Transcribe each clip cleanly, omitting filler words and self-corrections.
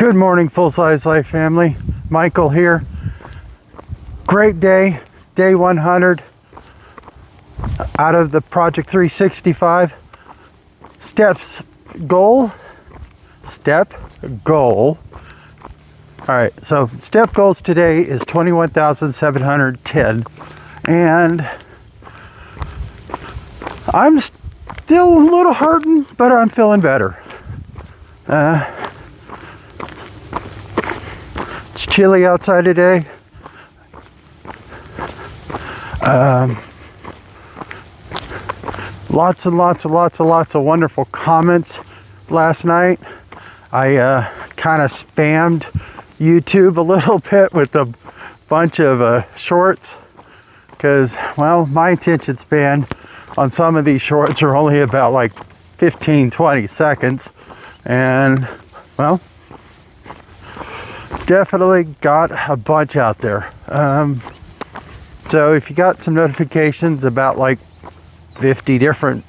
Good morning, Full Size Life family. Michael here. Great day, day 100 out of the Project 365. Step goal. All right, so step goals today is 21,710, and I'm still a little hurting, but I'm feeling better. It's chilly outside today. Lots and lots of wonderful comments last night. I kind of spammed YouTube a little bit with a bunch of shorts because, well, my attention span on some of these shorts are only about like 15-20 seconds, and well, definitely got a bunch out there. So if you got some notifications about like 50 different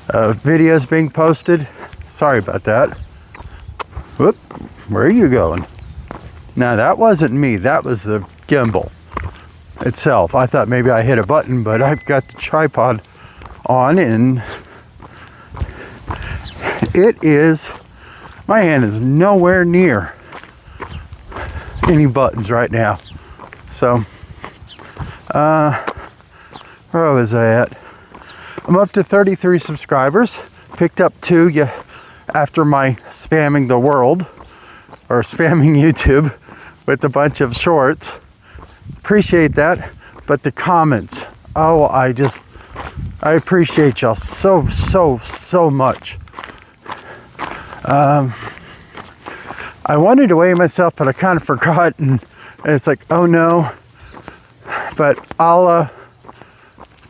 videos being posted, sorry about that. Whoop, where are you going? Now that wasn't me, that was the gimbal itself. I thought maybe I hit a button, but I've got the tripod on and my hand is nowhere near any buttons right now. So, where was I at? I'm up to 33 subscribers. Picked up 2 after my spamming the world, or spamming YouTube with a bunch of shorts. Appreciate that. But the comments, oh, I appreciate y'all so much. I wanted to weigh myself, but I kind of forgot, and it's like, oh no. But I'll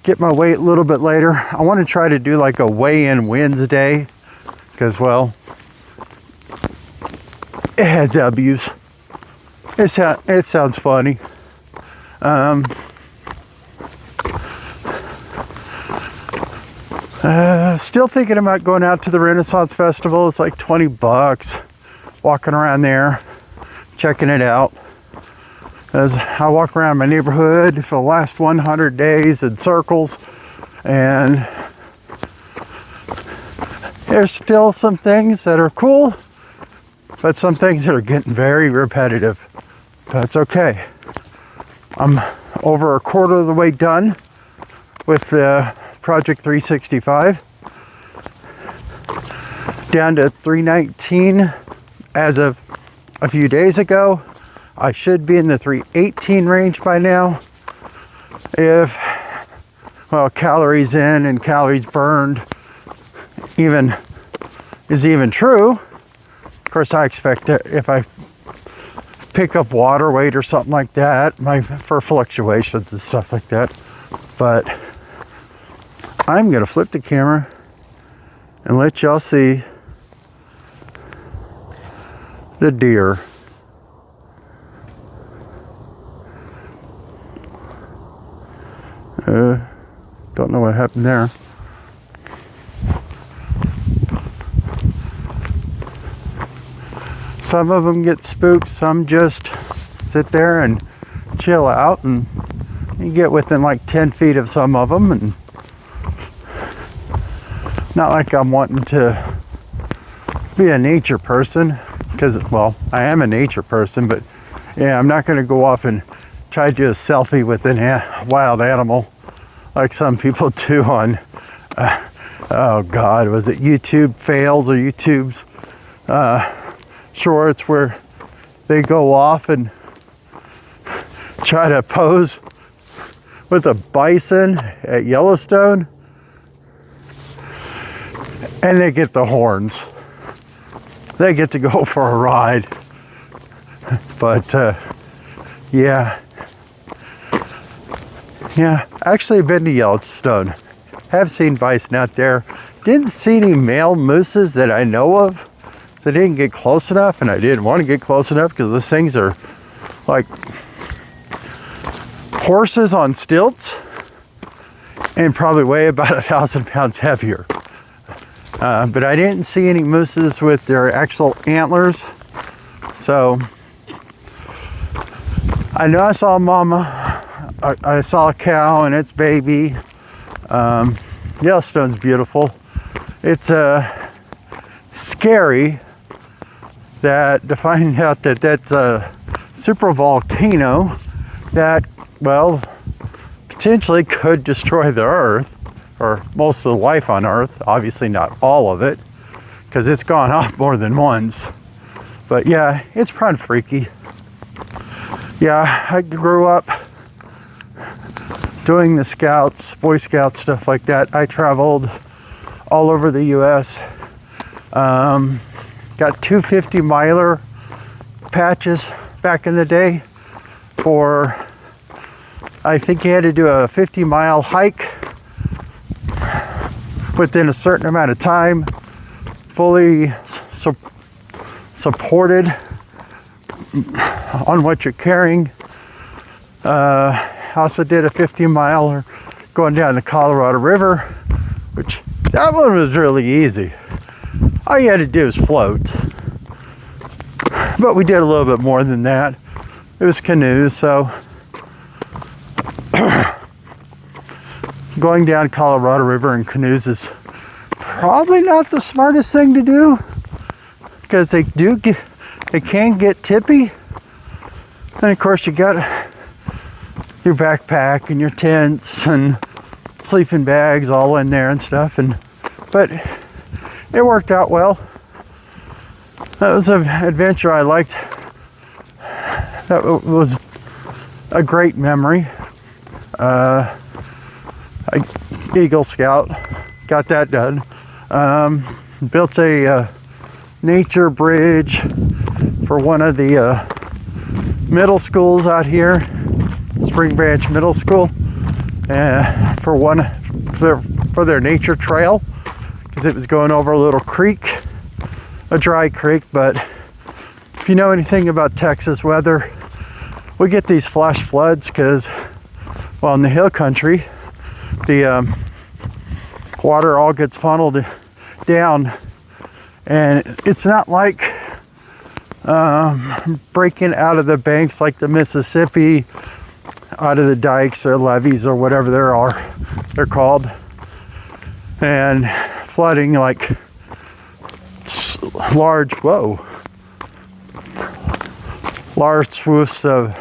get my weight a little bit later. I want to try to do like a weigh-in Wednesday, because, well, it has W's. It sounds funny. Still thinking about going out to the Renaissance Festival. It's like $20, walking around there, checking it out. As I walk around my neighborhood for the last 100 days in circles, and there's still some things that are cool, but some things that are getting very repetitive. That's okay. I'm over a quarter of the way done with the Project 365. Down to 319 as of a few days ago. I should be in the 318 range by now. If, well, calories in and calories burned is even true. Of course, I expect that if I pick up water weight or something like that, for fluctuations and stuff like that. But I'm gonna flip the camera and let y'all see the deer. Don't know what happened there. Some of them get spooked, some just sit there and chill out, and you get within like 10 feet of some of them, and not like I'm wanting to be a nature person, because, well, I am a nature person, but yeah, I'm not going to go off and try to do a selfie with a wild animal like some people do on, oh God, was it YouTube fails or YouTube's shorts where they go off and try to pose with a bison at Yellowstone, and they get the horns. They get to go for a ride. But yeah, actually I've been to Yellowstone. Have seen bison out there. Didn't see any male mooses that I know of, so I didn't get close enough, and I didn't want to get close enough because those things are like horses on stilts and probably weigh about 1,000 pounds heavier. But I didn't see any mooses with their actual antlers. So I know I saw a mama. I saw a cow and its baby. Yellowstone's beautiful. It's scary that to find out that that's a super volcano that, well, potentially could destroy the Earth, or most of the life on Earth. Obviously not all of it, because it's gone off more than once. But yeah, it's pretty freaky. Yeah, I grew up doing the Scouts, Boy Scout stuff like that. I traveled all over the US. Got 250 miler patches back in the day for, I think you had to do a 50-mile hike within a certain amount of time, fully supported on what you're carrying. I also did a 50-miler going down the Colorado River, which that one was really easy. All you had to do was float. But we did a little bit more than that. It was canoes, so going down Colorado River in canoes is probably not the smartest thing to do, because they can get tippy. And of course you got your backpack and your tents and sleeping bags all in there and stuff, but it worked out well. That was an adventure I liked. That was a great memory. Eagle Scout, got that done. Built a nature bridge for one of the middle schools out here, Spring Branch Middle School, for their nature trail, because it was going over a little creek, a dry creek. But if you know anything about Texas weather, we get these flash floods because, well, in the hill country, the water all gets funneled down, and it's not like breaking out of the banks like the Mississippi, out of the dikes or levees or whatever they're called, and flooding like large swoops of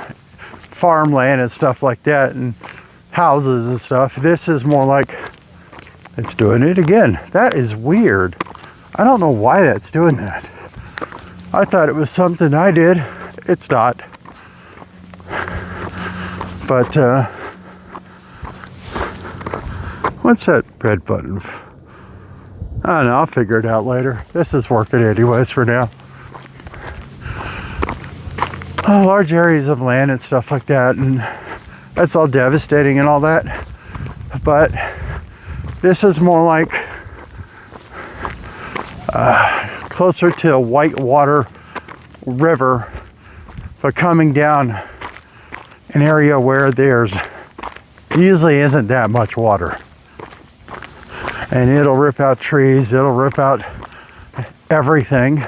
farmland and stuff like that, and houses and stuff. This is more like, it's doing it again. That is weird. I don't know why that's doing that. I thought it was something I did. It's not. But what's that red button? I don't know, I'll figure it out later. This is working anyways for now. Large areas of land and stuff like that, and that's all devastating and all that. But this is more like closer to a whitewater river, but coming down an area where there's usually isn't that much water. And it'll rip out trees, it'll rip out everything.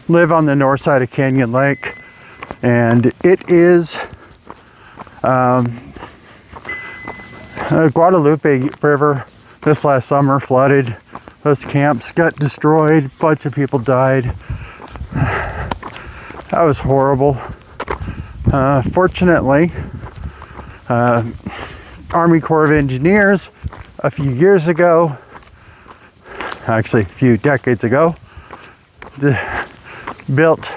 Live on the north side of Canyon Lake, and it is Guadalupe River this last summer flooded. Those camps got destroyed, a bunch of people died. That was horrible. Fortunately, Army Corps of Engineers a few years ago, actually a few decades ago, built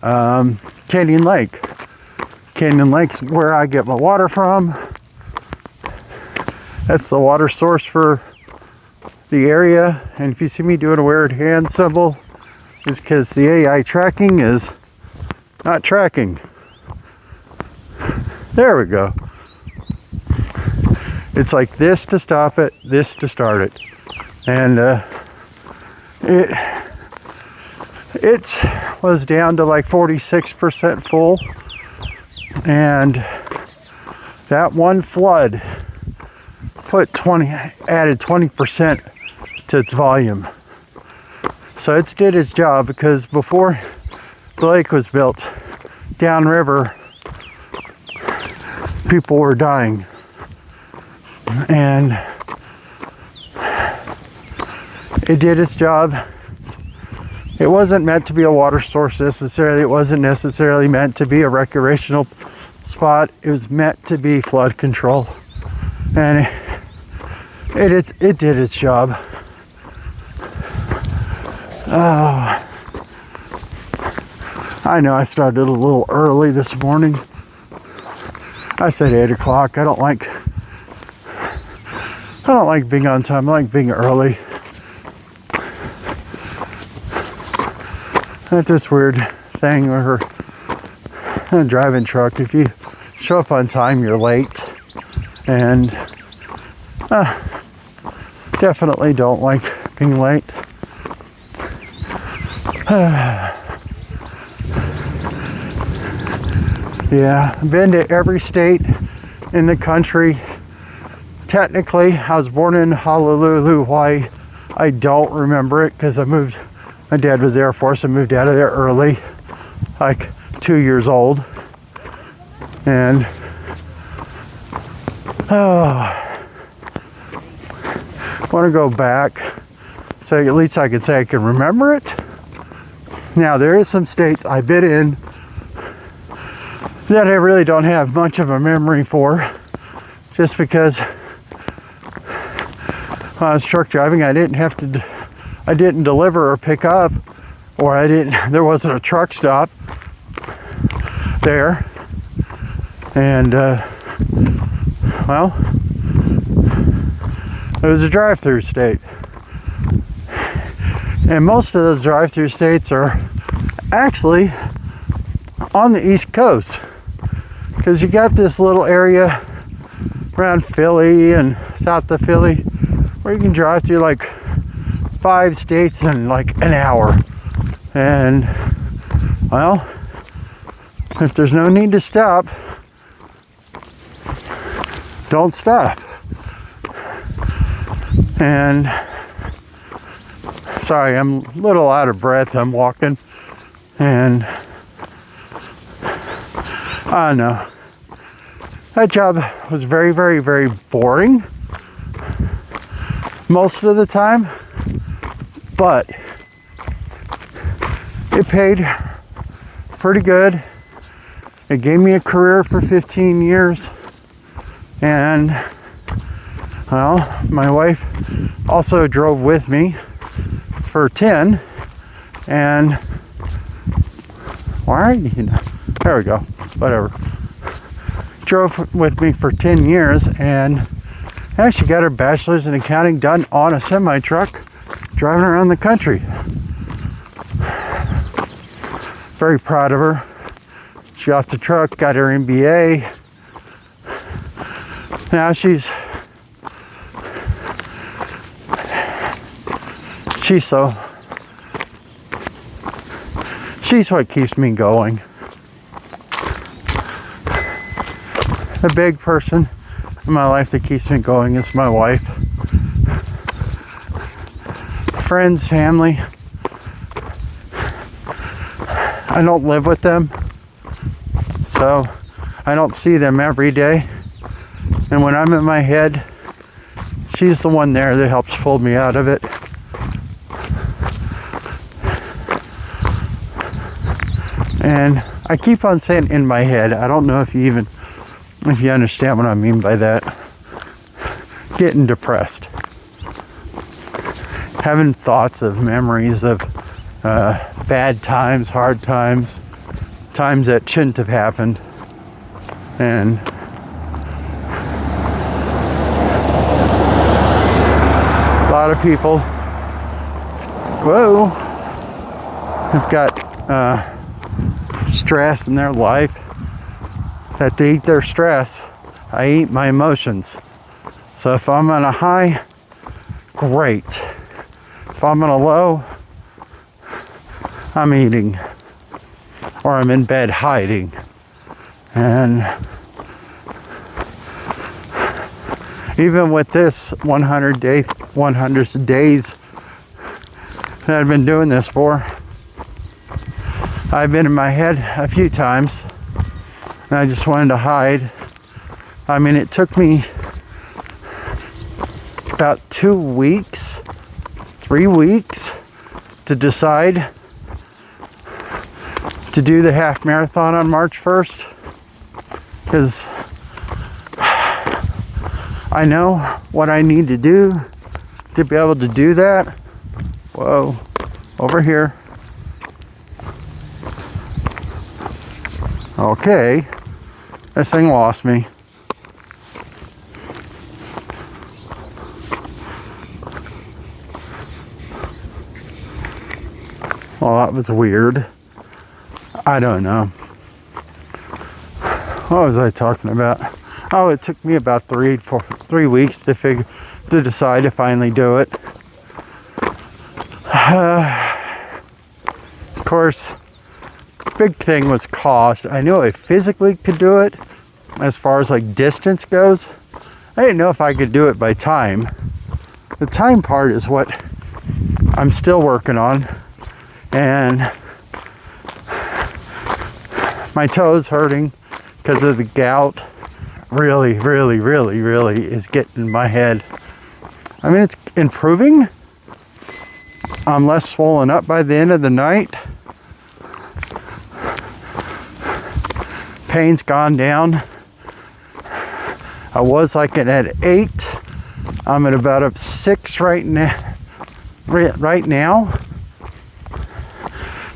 Canyon Lake. Canyon Lake's where I get my water from. That's the water source for the area. And if you see me doing a weird hand symbol, it's because the AI tracking is not tracking. There we go. It's like this to stop it, this to start it. And it was down to like 46% full. And that one flood added 20% to its volume. So it did its job, because before the lake was built, downriver, people were dying. And it did its job. It wasn't meant to be a water source necessarily. It wasn't necessarily meant to be a recreational spot. It was meant to be flood control. And it did its job. Oh, I know I started a little early this morning. I said 8 o'clock. I don't like being on time. I like being early. That's this weird thing where a driving truck, if you show up on time, you're late. And definitely don't like being late. Yeah, I've been to every state in the country. Technically, I was born in Honolulu, Hawaii. I don't remember it because my dad was Air Force. I moved out of there early, like 2 years old. And I want to go back so at least I can say I can remember it. Now, there is some states I've been in that I really don't have much of a memory for, just because when I was truck driving, I didn't deliver or pick up, or there wasn't a truck stop there. And, well, it was a drive-through state. And most of those drive-through states are actually on the East Coast, because you got this little area around Philly and south of Philly where you can drive through like 5 states in like an hour. And, well, if there's no need to stop, don't stop. And sorry, I'm a little out of breath. I'm walking, and I don't know. That job was very, very, very boring most of the time, but it paid pretty good. It gave me a career for 15 years. And, well, my wife also drove with me for 10. And why are you? There we go. Whatever. Drove with me for 10 years, and she got her bachelor's in accounting done on a semi-truck driving around the country. Very proud of her. She got off the truck, got her MBA. Now she's what keeps me going. The big person in my life that keeps me going is my wife. Friends, family. I don't live with them, so I don't see them every day. And when I'm in my head, she's the one there that helps pull me out of it. And I keep on saying in my head. I don't know if you understand what I mean by that. Getting depressed. Having thoughts of memories of bad times, hard times, times that shouldn't have happened. And a lot of people, have got stress in their life, that they eat their stress. I eat my emotions. So if I'm on a high, great. If I'm on a low, I'm eating, or I'm in bed hiding. And Even with this 100 days that I've been doing this for, I've been in my head a few times and I just wanted to hide. I mean, it took me about 2 weeks, 3 weeks to decide to do the half marathon on March 1st, because I know what I need to do to be able to do that. Whoa, over here. Okay, this thing lost me. Well, that was weird. I don't know. What was I talking about? Oh, it took me about 3 weeks to decide to finally do it. Of course, big thing was cost. I knew I physically could do it as far as like distance goes. I didn't know if I could do it by time. The time part is what I'm still working on, and my toes hurting because of the gout really is getting in my head. I mean, it's improving. I'm less swollen up by the end of the night. Pain's gone down. I was like at 8. I'm at about a 6 right now.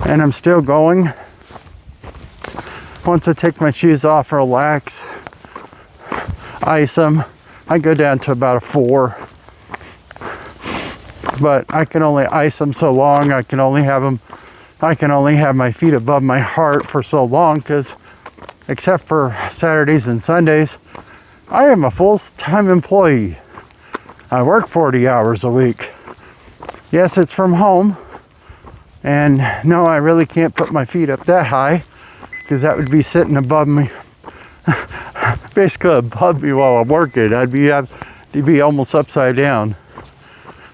And I'm still going. Once I take my shoes off, relax, ice them, I go down to about a 4. But I can only ice them so long. I can only have my feet above my heart for so long, because except for Saturdays and Sundays, I am a full-time employee. I work 40 hours a week. Yes, it's from home. And no, I really can't put my feet up that high, because that would be sitting above me, basically above me while I'm working. I'd be almost upside down.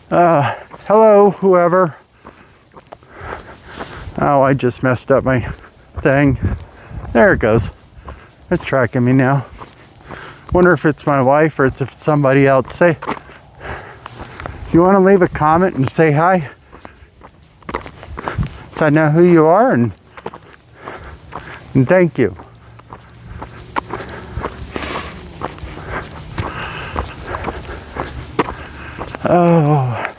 Hello, whoever. Oh, I just messed up my thing. There it goes. It's tracking me now. Wonder if it's my wife or it's if somebody else. Say, if you want to leave a comment and say hi, so I know who you are, and thank you. Oh,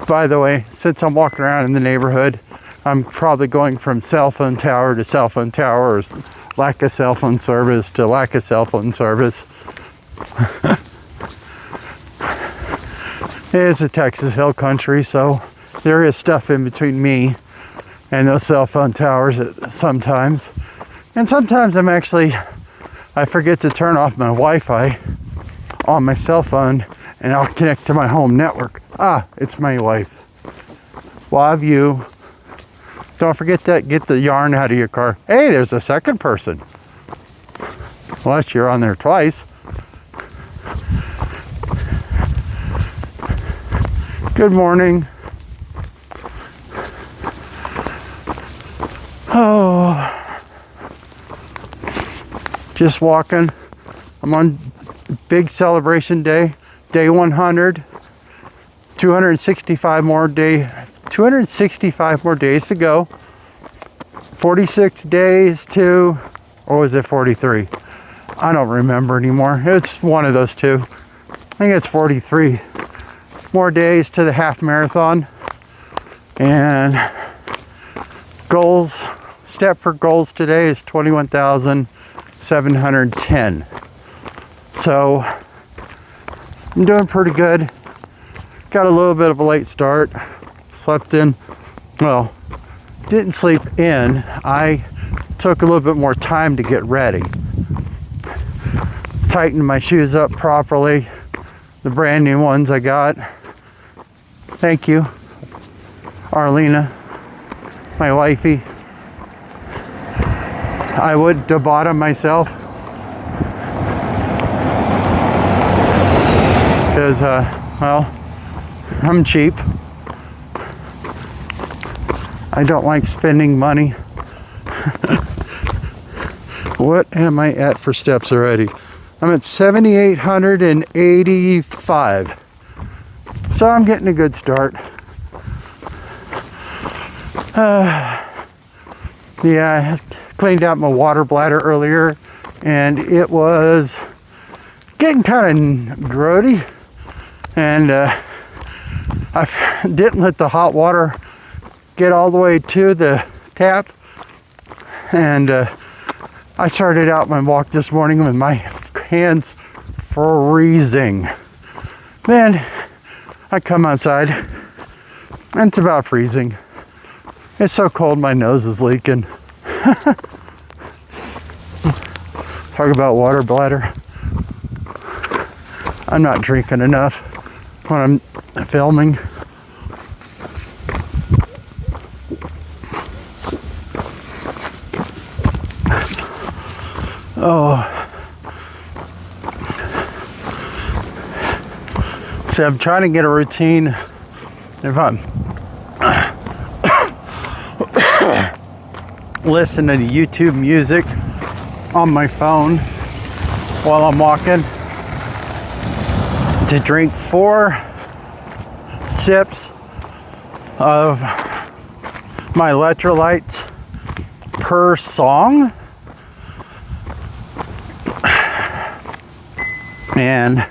by the way, since I'm walking around in the neighborhood, I'm probably going from cell phone tower to cell phone tower, or lack of cell phone service to lack of cell phone service. It is a Texas Hill Country, so there is stuff in between me and those cell phone towers sometimes. And sometimes I forget to turn off my Wi-Fi on my cell phone, and I'll connect to my home network. Ah, it's my wife. Love you. Don't forget that. Get the yarn out of your car. Hey, there's a second person. Unless you're on there twice. Good morning. Oh, just walking. I'm on big celebration day, day 100. 265 more days to go. 46 days to, or was it 43? I don't remember anymore. It's one of those two. I think it's 43 more days to the half marathon. And goals, step for goals today is 21,710. So I'm doing pretty good. Got a little bit of a late start. Slept in, well, didn't sleep in. I took a little bit more time to get ready. Tightened my shoes up properly. The brand new ones I got. Thank you, Arlena, my wifey. I would have bought them myself. because, well, I'm cheap. I don't like spending money. What am I at for steps already? I'm at 7,885. So I'm getting a good start. Yeah, I cleaned out my water bladder earlier, and it was getting kind of grody, and I didn't let the hot water get all the way to the tap, and I started out my walk this morning with my hands freezing. Then I come outside, and it's about freezing. It's so cold, my nose is leaking. Talk about water bladder. I'm not drinking enough when I'm filming. Oh. So I'm trying to get a routine. If I'm listening to YouTube music on my phone while I'm walking, to drink 4 sips of my electrolytes per song, and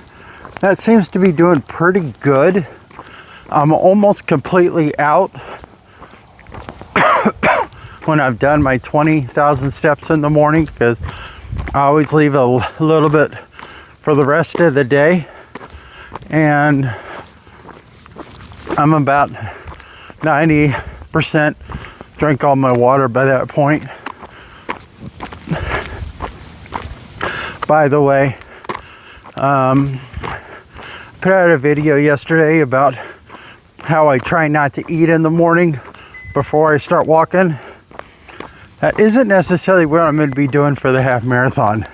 that seems to be doing pretty good. I'm almost completely out when I've done my 20,000 steps in the morning, because I always leave a little bit for the rest of the day, and I'm about 90% drank all my water by that point. By the way, put out a video yesterday about how I try not to eat in the morning before I start walking. That isn't necessarily what I'm going to be doing for the half marathon.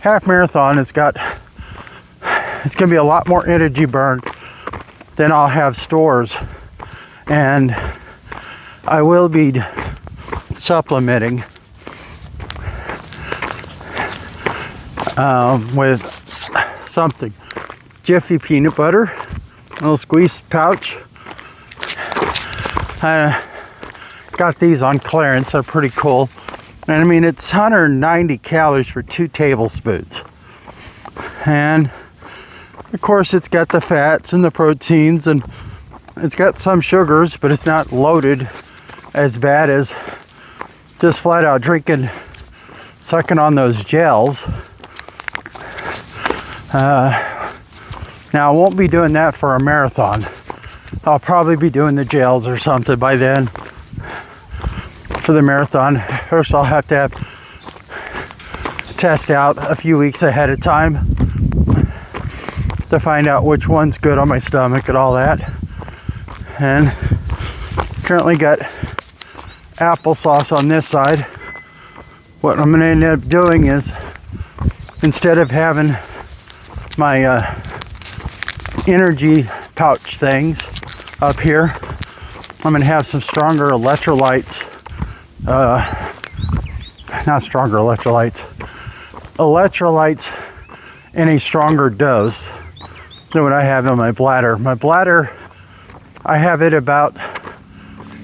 Half marathon it's going to be a lot more energy burn than I'll have stores, and I will be supplementing with something. Jiffy peanut butter, a little squeeze pouch. Got these on clearance. They're pretty cool. And I mean, it's 190 calories for 2 tablespoons. And of course, it's got the fats and the proteins, and it's got some sugars, but it's not loaded as bad as just flat out sucking on those gels. Now, I won't be doing that for a marathon. I'll probably be doing the gels or something by then for the marathon. First, I'll have to test out a few weeks ahead of time to find out which one's good on my stomach and all that. And currently got applesauce on this side. What I'm going to end up doing is, instead of having my energy pouch things up here, I'm going to have some stronger electrolytes. Not stronger electrolytes in a stronger dose than what I have in my bladder. My bladder, I have it about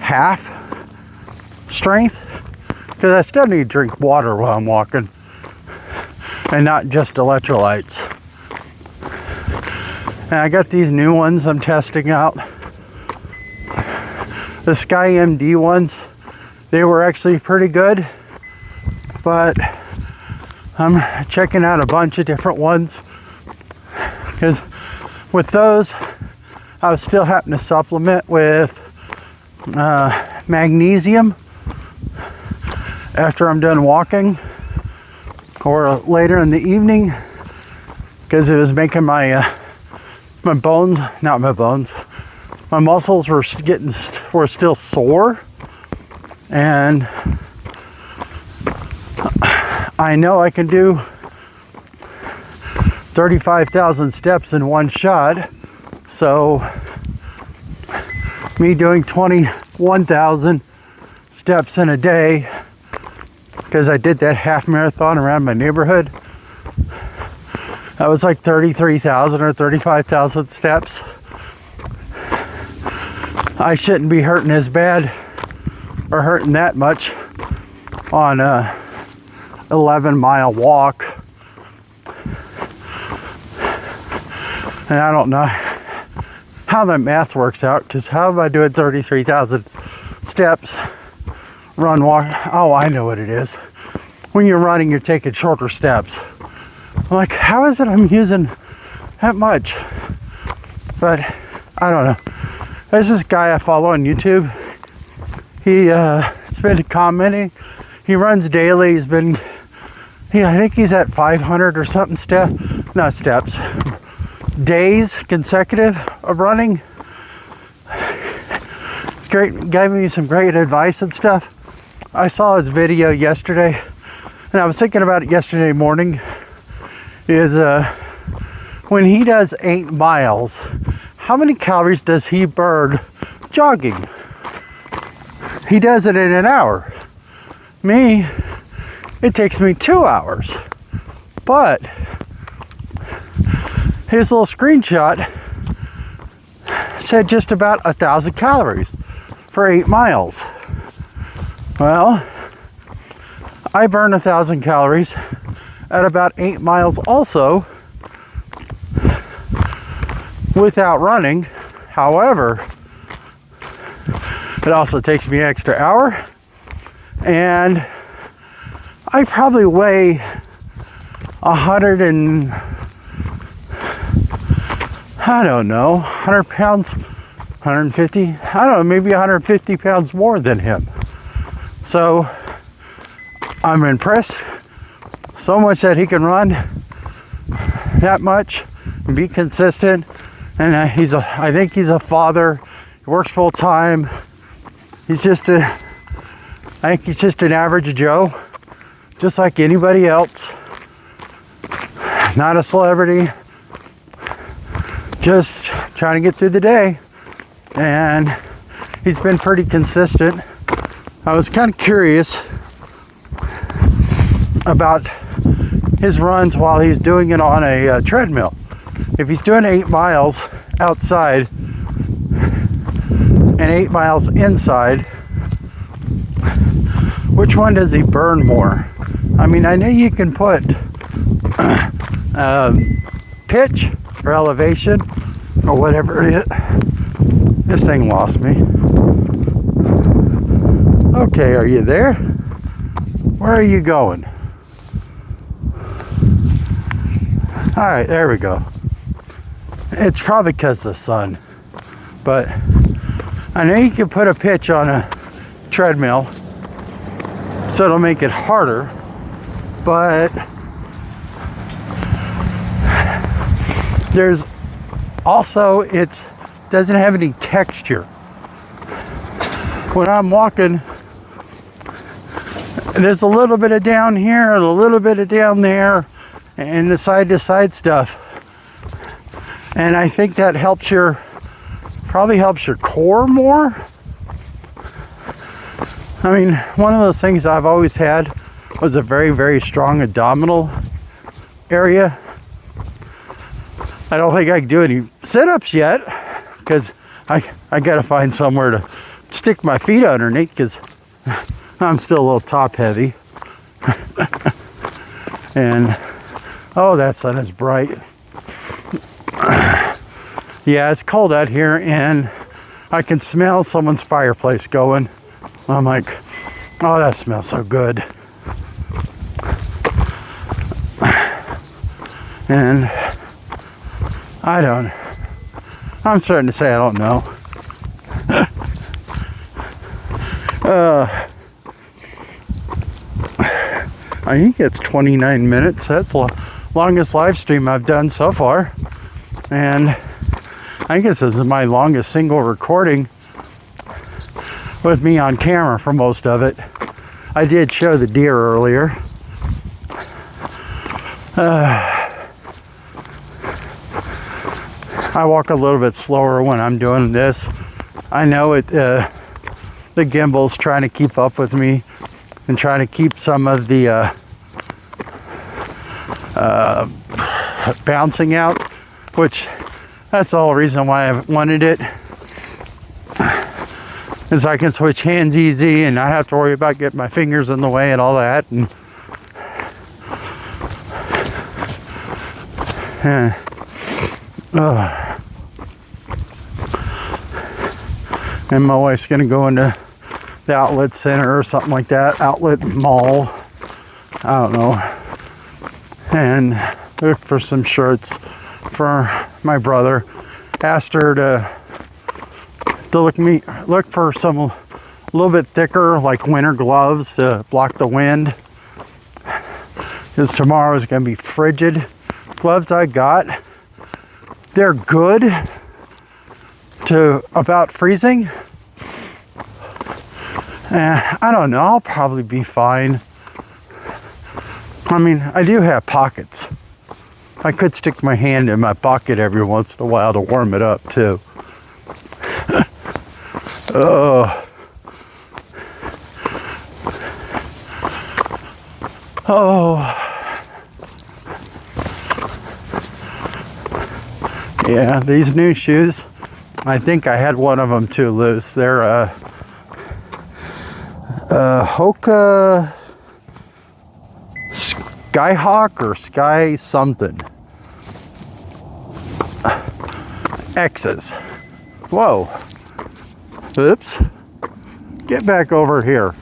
half strength, because I still need to drink water while I'm walking, and not just electrolytes. And I got these new ones I'm testing out. The SkyMD ones, they were actually pretty good, but I'm checking out a bunch of different ones, because with those, I was still having to supplement with magnesium after I'm done walking, or later in the evening, because it was making my muscles were still sore, and I know I can do 35,000 steps in one shot. So me doing 21,000 steps in a day, because I did that half marathon around my neighborhood. That was like 33,000 or 35,000 steps. I shouldn't be hurting as bad or hurting that much on a 11-mile walk. And I don't know how that math works out, because how am I doing 33,000 steps, run, walk? Oh, I know what it is. When you're running, you're taking shorter steps. I'm like, how is it I'm using that much? But I don't know. There's this guy I follow on YouTube. He's been commenting. He runs daily. I think he's at 500 or something steps. Days consecutive of running. It's great. Gave me some great advice and stuff. I saw his video yesterday, and I was thinking about it yesterday morning. Is when he does 8 miles, how many calories does he burn jogging? He does it in an hour. Me, it takes me 2 hours. But his little screenshot said just about 1,000 calories for 8 miles. Well, I burn 1,000 calories at about 8 miles also without running. However, it also takes me an extra hour, and I probably weigh 100 pounds, 150, I don't know, maybe 150 pounds more than him. So I'm impressed so much that he can run that much and be consistent. And I think he's a father. He works full time. I think he's just an average Joe, just like anybody else. Not a celebrity, just trying to get through the day. And he's been pretty consistent. I was kind of curious about his runs while he's doing it on a treadmill. If he's doing 8 miles outside and 8 miles inside, which one does he burn more? I mean, I know you can put pitch or elevation or whatever it is. This thing lost me. Okay, are you there? Where are you going? All right, there we go. It's probably because of the sun, but I know you can put a pitch on a treadmill so it'll make it harder, but there's also, it doesn't have any texture. When I'm walking, there's a little bit of down here and a little bit of down there and the side to side stuff. And I think that probably helps your core more. I mean, one of those things I've always had was a very, very strong abdominal area. I don't think I can do any sit-ups yet, because I gotta find somewhere to stick my feet underneath, because I'm still a little top heavy. And oh, that sun is bright. Yeah, it's cold out here, and I can smell someone's fireplace going. I'm like, oh, that smells so good. And I'm starting to say I don't know. I think it's 29 minutes. That's the longest live stream I've done so far. And I guess this is my longest single recording with me on camera for most of it. I did show the deer earlier. I walk a little bit slower when I'm doing this. I know it. The gimbal's trying to keep up with me and trying to keep some of the bouncing out, which that's the whole reason why I wanted it. Is I can switch hands easy and not have to worry about getting my fingers in the way and all that. And my wife's gonna go into the outlet center or something like that, outlet mall, I don't know, and look for some shirts for my brother. Asked her to look for some a little bit thicker, like winter gloves to block the wind, because tomorrow is going to be frigid. Gloves I got, they're good to about freezing. I don't know, I'll probably be fine. I mean, I do have pockets. I could stick my hand in my pocket every once in a while to warm it up too. Oh. Yeah, these new shoes, I think I had one of them too loose. They're Hoka Skyhawk or Sky something. X's. Whoa. Oops. Get back over here.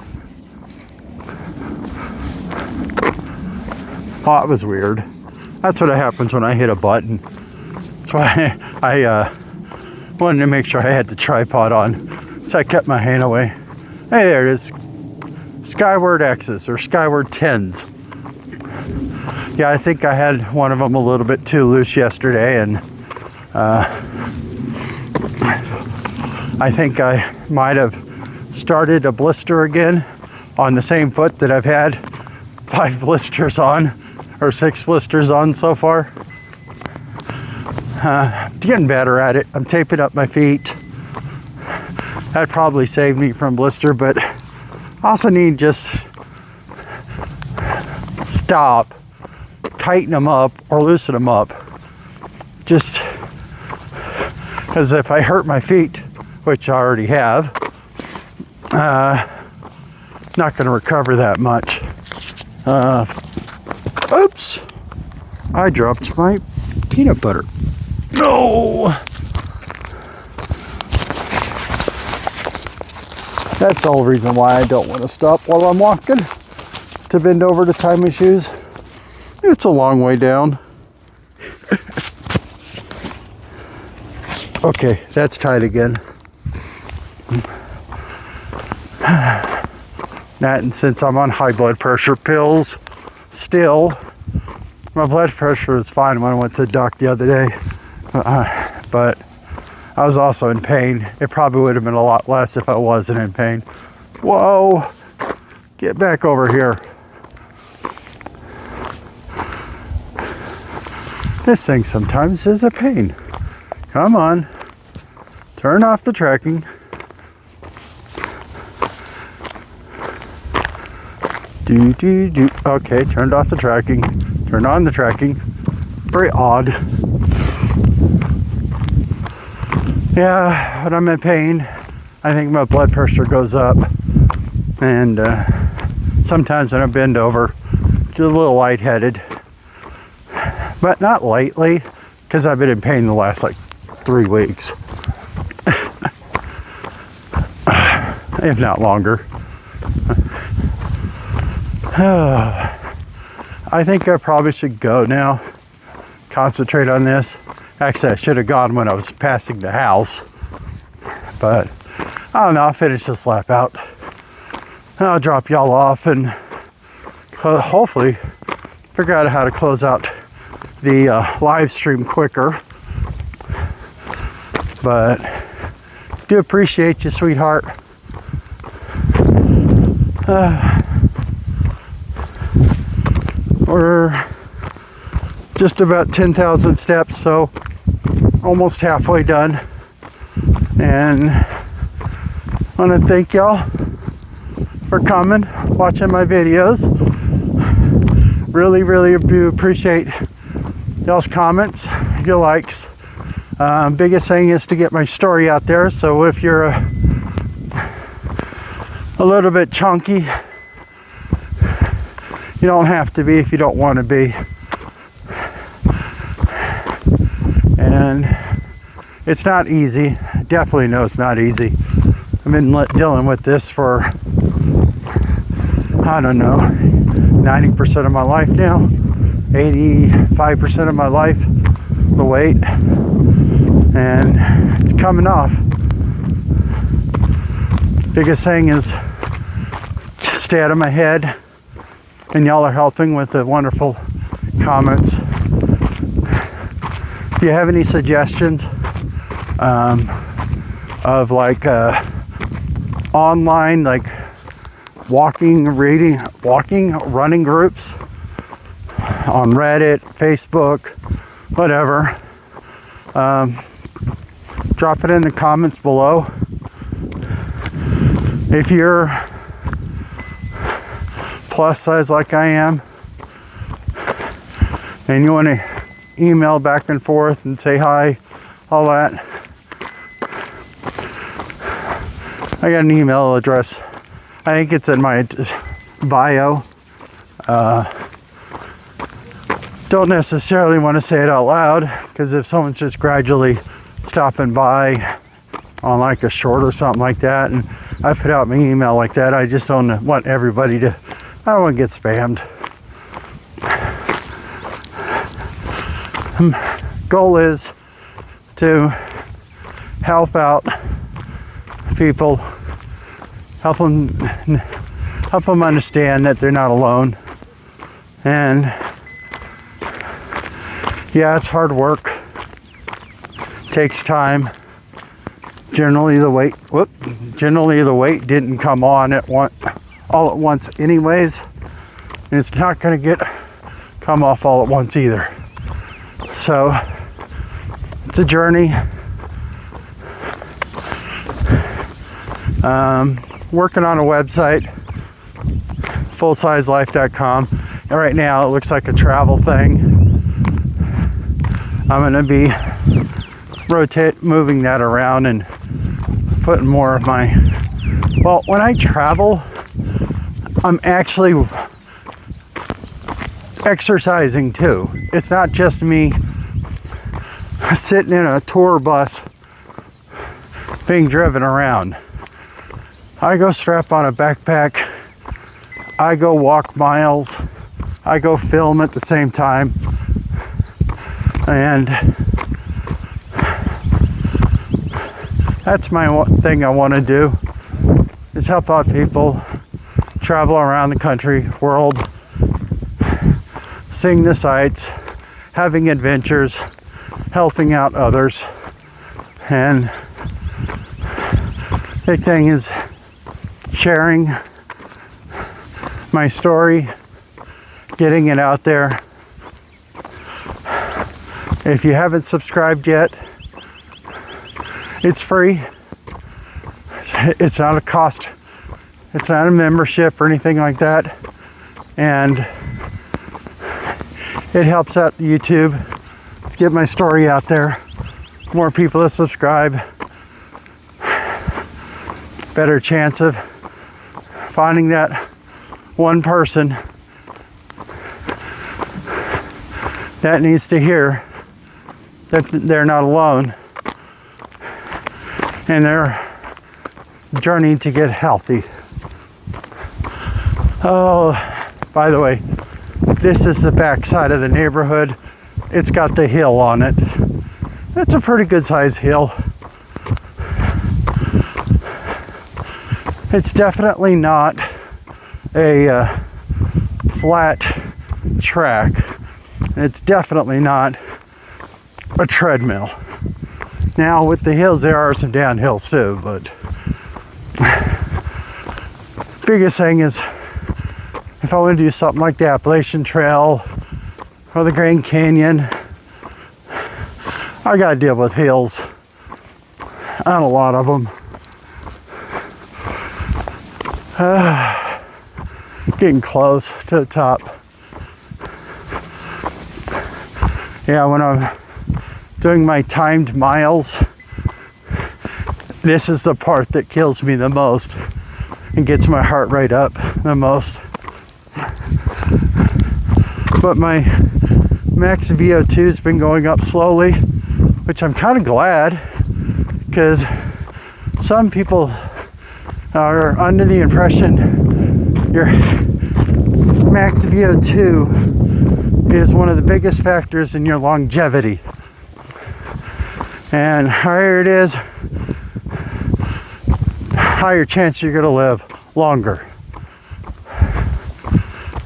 Oh, that was weird. That's what happens when I hit a button. That's why I wanted to make sure I had the tripod on. So I kept my hand away. Hey, there it is. Skyward X's or Skyward 10s. Yeah, I think I had one of them a little bit too loose yesterday, and I think I might have started a blister again on the same foot that I've had 5 blisters on, or 6 blisters on so far. Getting better at it. I'm taping up my feet. That probably saved me from blister, but also need just stop, tighten them up or loosen them up. Just as if I hurt my feet, which I already have, not going to recover that much. Oops, I dropped my peanut butter. No! That's the whole reason why I don't want to stop while I'm walking, to bend over to tie my shoes. It's a long way down. Okay, that's tight again. That, and since I'm on high blood pressure pills still, my blood pressure was fine when I went to the doc the other day, but I was also in pain. It probably would have been a lot less if I wasn't in pain. Whoa, get back over here. This thing sometimes is a pain. Come on, turn off the tracking. Do. Okay, turned off the tracking. Turned on the tracking. Very odd. Yeah, when I'm in pain, I think my blood pressure goes up. And sometimes when I bend over, get a little lightheaded. But not lately, because I've been in pain the last like 3 weeks. If not longer. I think I probably should go now. Concentrate on this. Actually, I should have gone when I was passing the house. But I don't know, I'll finish this lap out. And I'll drop y'all off and hopefully figure out how to close out the live stream quicker. But do appreciate you, sweetheart. We're just about 10,000 steps, so almost halfway done. And I want to thank y'all for coming, watching my videos. Really, really do appreciate y'all's comments, your likes. Biggest thing is to get my story out there. So if you're a little bit chunky, you don't have to be if you don't want to be. And it's not easy. I definitely know it's not easy. I've been dealing with this for, I don't know, 90% of my life now, 85% of my life, the weight, and it's coming off. Biggest thing is stay out of my head, and y'all are helping with the wonderful comments. If you have any suggestions of like online, like running groups on Reddit, Facebook, whatever, drop it in the comments below. If you're plus size like I am and you want to email back and forth and say hi, all that, I got an email address. I think it's in my bio. Don't necessarily want to say it out loud, because if someone's just gradually stopping by on like a short or something like that, and I put out my email like that, I just don't want everybody to, I don't want to get spammed. Goal is to help out people, help them understand that they're not alone. And yeah, it's hard work, takes time. Generally the weight didn't come on all at once anyways, and it's not going to come off all at once either. So it's a journey. Working on a website, fullsizelife.com, and right now it looks like a travel thing. I'm going to be moving that around and putting more of my, well, when I travel, I'm actually exercising too. It's not just me sitting in a tour bus being driven around. I go strap on a backpack, I go walk miles, I go film at the same time, and that's my thing I want to do, is help out people, travel around the country, world, seeing the sights, having adventures, helping out others. And big thing is sharing my story, getting it out there. If you haven't subscribed yet, it's free. It's not a cost. It's not a membership or anything like that. And it helps out YouTube to get my story out there. More people to subscribe, better chance of finding that one person that needs to hear that they're not alone in their journey to get healthy. Oh, by the way, this is the back side of the neighborhood. It's got the hill on it. It's a pretty good sized hill. It's definitely not a flat track. It's definitely not a treadmill. Now with the hills, there are some downhills too, but biggest thing is if I want to do something like the Appalachian Trail or the Grand Canyon, I gotta deal with hills on a lot of them. Getting close to the top. Yeah, when I'm doing my timed miles, this is the part that kills me the most and gets my heart rate up the most. But my max VO2 has been going up slowly, which I'm kind of glad, because some people are under the impression your max VO2 is one of the biggest factors in your longevity. And higher it is, higher chance you're going to live longer.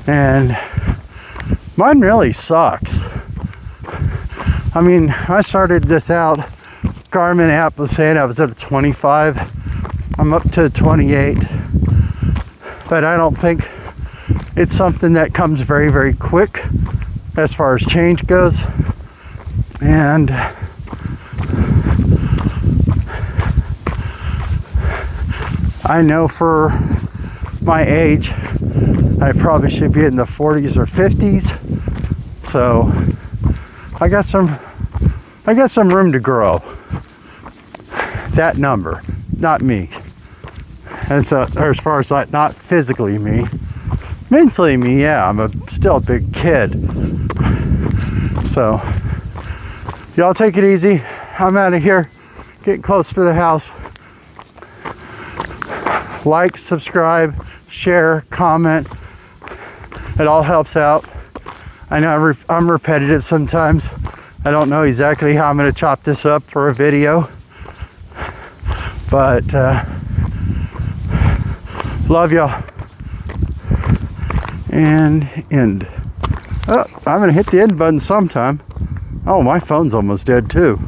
And mine really sucks. I mean, I started this out, Garmin app was saying I was at a 25. I'm up to 28. But I don't think it's something that comes very, very quick as far as change goes. And I know for my age, I probably should be in the 40s or 50s. So I got some room to grow. That number, not me. And so, or as far as not physically me, mentally me, yeah, I'm still a big kid. So y'all take it easy. I'm out of here, getting close to the house. Like, subscribe, share, comment. It all helps out. I know I'm repetitive sometimes. I don't know exactly how I'm going to chop this up for a video. But love y'all. And end. Oh, I'm going to hit the end button sometime. Oh, my phone's almost dead too.